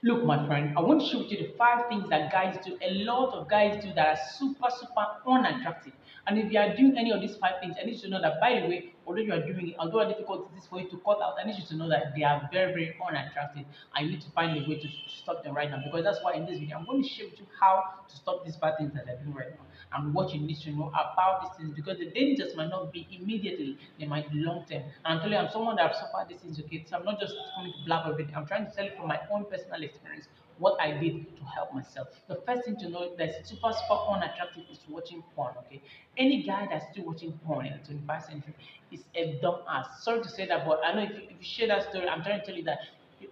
Look, my friend, I want to share with you the five things that guys do. A lot of guys do that are super unattractive. And if you are doing any of these five things, I need you to know that, by the way, although you are doing it, although how difficult it is for you to cut out, I need you to know that they are very unattractive. And you need to find a way to stop them right now. Because that's why in this video, I'm going to share with you how to stop these bad things that they're doing right now. And what you need to know about these things. Because the dangers might not be immediately, they might be long term. And I'm telling you, I'm someone that have suffered these things, okay? So I'm not just coming to blab everything. I'm trying to tell you from my own personal experience what I did to help myself. The first thing to know that's super unattractive is watching porn. Okay, any guy that's still watching porn in the 21st century is a dumbass. Sorry to say that, but I know if you share that story, I'm trying to tell you that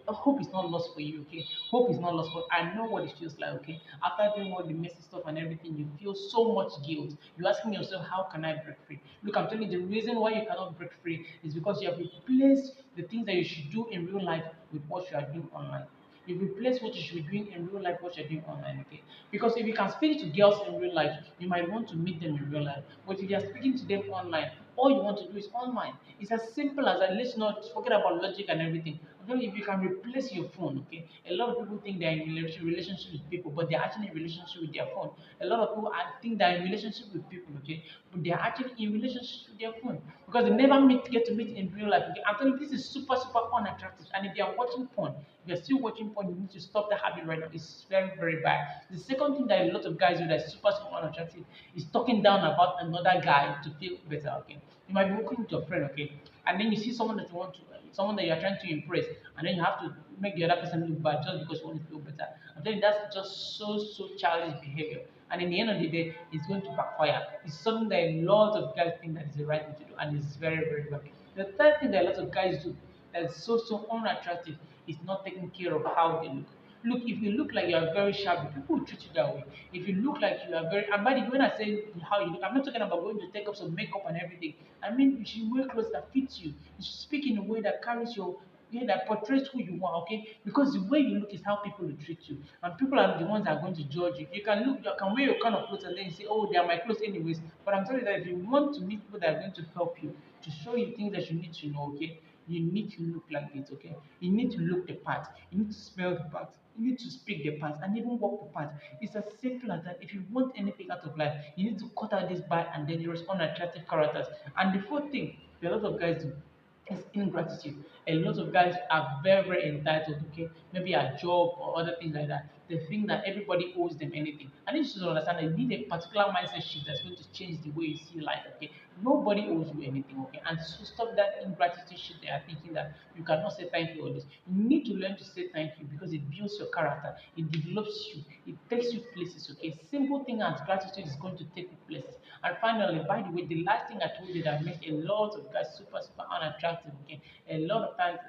hope is not lost for you. Okay, hope is not lost for. I know what it feels like. Okay, after doing all the messy stuff and everything, you feel so much guilt. You're asking yourself, how can I break free? Look, I'm telling you, the reason why you cannot break free is because you have replaced the things that you should do in real life with what you are doing online. You replace what you should be doing in real life, what you're doing online, okay? Because if you can speak to girls in real life, you might want to meet them in real life. But if you're speaking to them online, all you want to do is online. It's as simple as that. Let's not forget about logic and everything. I'm telling you, if you can replace your phone, okay? A lot of people think they're in relationship with people, but they're actually in relationship with their phone. A lot of people think they're in relationship with people, okay? But they're actually in relationship with their phone because they never get to meet in real life. Okay? I'm telling you, this is super unattractive. And if you're watching porn, if you're still watching porn, you need to stop that habit right now. It's very bad. The second thing that a lot of guys do that's super unattractive is talking down about another guy to feel better. Okay, you might be working with your friend, okay, and then you see someone that you want to, someone that you're trying to impress, and then you have to make the other person look bad just because you want to feel better. I'm telling you, that's just so childish behavior. And in the end of the day, it's going to backfire. It's something that a lot of guys think that is the right thing to do, and it's very bad. The third thing that a lot of guys do that's so unattractive is not taking care of how they look. Look, if you look like you are very sharp, people will treat you that way. If you look like you are very, and by the way, when I say how you look, I'm not talking about going to take up some makeup and everything. I mean, you should wear clothes that fit you. You should speak in a way that carries your, yeah, that portrays who you are, okay? Because the way you look is how people will treat you, and people are the ones that are going to judge you. You can look, you can wear your kind of clothes, and then you say, "Oh, they are my clothes, anyways." But I'm telling you that if you want to meet people that are going to help you, to show you things that you need to know, okay, you need to look like it, okay? You need to look the part, you need to smell the part, you need to speak the part, and even walk the part. It's as simple as that. If you want anything out of life, you need to cut out this bad and dangerous, unattractive characters. And the fourth thing, a lot of guys do is ingratitude. A lot of guys are very entitled, okay? Maybe a job or other things like that. They think that everybody owes them anything. And you should understand that you need a particular mindset shift that's going to change the way you see life, okay? Nobody owes you anything, okay? And so stop that ingratitude shit they are thinking that you cannot say thank you or this. You need to learn to say thank you because it builds your character, it develops you, it takes you places, okay? Simple thing as gratitude is going to take you places. And finally, by the way, the last thing I told you that makes a lot of guys super unattractive, okay? A lot of times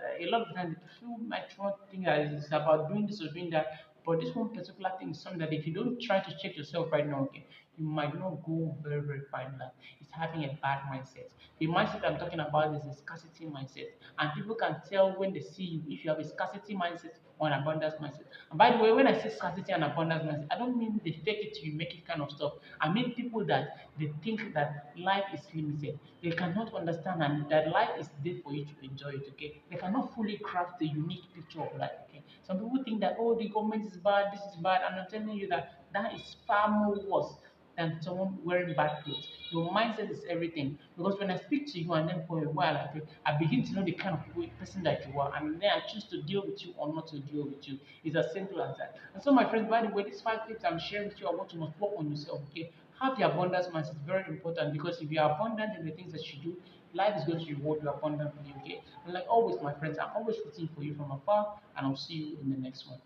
people might not think that it's about doing this or doing that, but this one particular thing is something that if you don't try to check yourself right now, okay, you might not go very far in life. It's having a bad mindset. The mindset I'm talking about is a scarcity mindset. And people can tell when they see you if you have a scarcity mindset or an abundance mindset. And by the way, when I say scarcity and abundance mindset, I don't mean they fake it till you make it kind of stuff. I mean people that they think that life is limited. They cannot understand and that life is there for you to enjoy it, okay? They cannot fully craft the unique picture of life, okay? Some people think that, oh, the government is bad, this is bad, and I'm telling you that that is far more worse than someone wearing bad clothes. Your mindset is everything. Because when I speak to you and then for a while, I begin to know the kind of person that you are, and then I choose to deal with you or not to deal with you. It's as simple as that. And so, my friends, by the way, these five tips I'm sharing with you are what you must work on yourself, okay? Have the abundance mindset, very important because if you are abundant in the things that you do, life is going to reward you abundantly, okay? And like always, my friends, I'm always rooting for you from afar, and I'll see you in the next one.